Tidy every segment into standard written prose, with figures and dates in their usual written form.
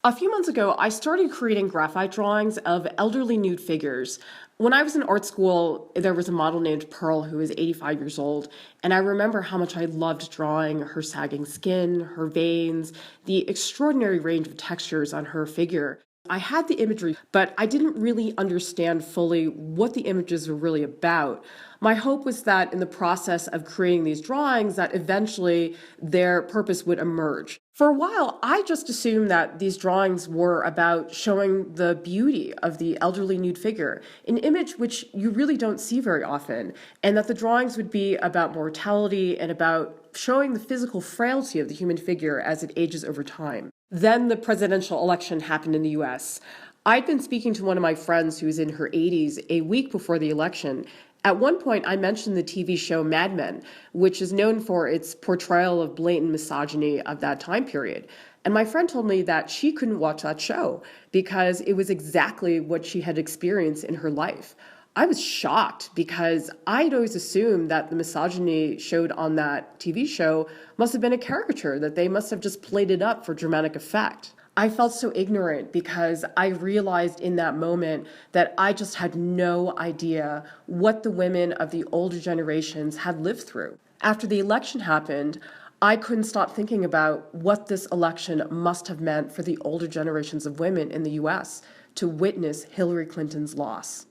A few months ago, I started creating graphite drawings of elderly nude figures. When I was in art school, there was a model named Pearl who was 85 years old, and I remember how much I loved drawing her sagging skin, her veins, the extraordinary range of textures on her figure. I had the imagery, but I didn't really understand fully what the images were really about. My hope was that in the process of creating these drawings, that eventually their purpose would emerge. For a while, I just assumed that these drawings were about showing the beauty of the elderly nude figure, an image which you really don't see very often, and that the drawings would be about mortality and about showing the physical frailty of the human figure as it ages over time. Then the presidential election happened in the US. I'd been speaking to one of my friends who was in her 80s a week before the election. At one point, I mentioned the TV show Mad Men, which is known for its portrayal of blatant misogyny of that time period. And my friend told me that she couldn't watch that show because it was exactly what she had experienced in her life. I was shocked because I'd always assumed that the misogyny showed on that TV show must have been a caricature, that they must have just played it up for dramatic effect. I felt so ignorant because I realized in that moment that I just had no idea what the women of the older generations had lived through. After the election happened, I couldn't stop thinking about what this election must have meant for the older generations of women in the US to witness Hillary Clinton's loss.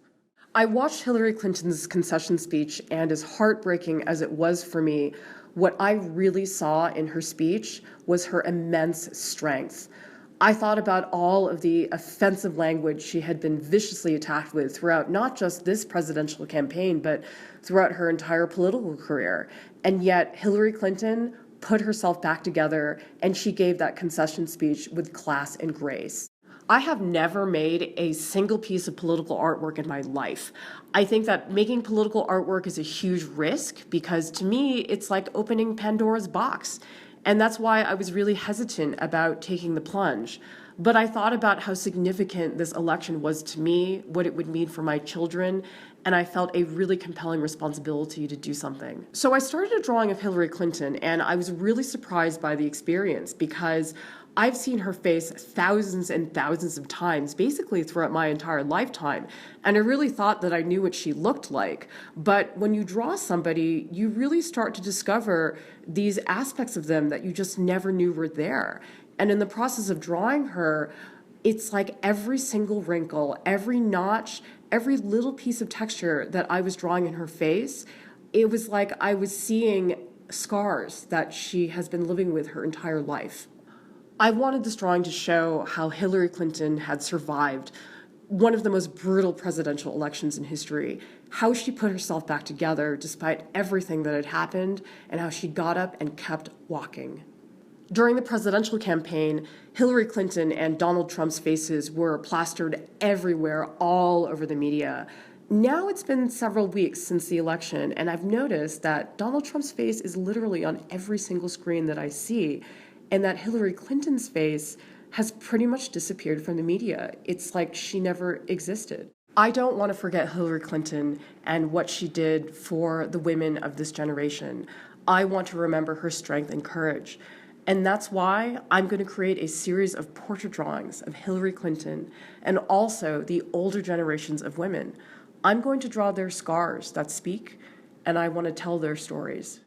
I watched Hillary Clinton's concession speech, and as heartbreaking as it was for me, what I really saw in her speech was her immense strength. I thought about all of the offensive language she had been viciously attacked with throughout not just this presidential campaign, but throughout her entire political career. And yet Hillary Clinton put herself back together, and she gave that concession speech with class and grace. I have never made a single piece of political artwork in my life. I think that making political artwork is a huge risk because to me, it's like opening Pandora's box. And that's why I was really hesitant about taking the plunge. But I thought about how significant this election was to me, what it would mean for my children, and I felt a really compelling responsibility to do something. So I started a drawing of Hillary Clinton, and I was really surprised by the experience because I've seen her face thousands and thousands of times, basically throughout my entire lifetime, and I really thought that I knew what she looked like. But when you draw somebody, you really start to discover these aspects of them that you just never knew were there. And in the process of drawing her, it's like every single wrinkle, every notch, every little piece of texture that I was drawing in her face, it was like I was seeing scars that she has been living with her entire life. I wanted this drawing to show how Hillary Clinton had survived one of the most brutal presidential elections in history, how she put herself back together despite everything that had happened, and how she got up and kept walking. During the presidential campaign, Hillary Clinton and Donald Trump's faces were plastered everywhere, all over the media. Now it's been several weeks since the election, and I've noticed that Donald Trump's face is literally on every single screen that I see, and that Hillary Clinton's face has pretty much disappeared from the media. It's like she never existed. I don't want to forget Hillary Clinton and what she did for the women of this generation. I want to remember her strength and courage. And that's why I'm going to create a series of portrait drawings of Hillary Clinton and also the older generations of women. I'm going to draw their scars that speak, and I want to tell their stories.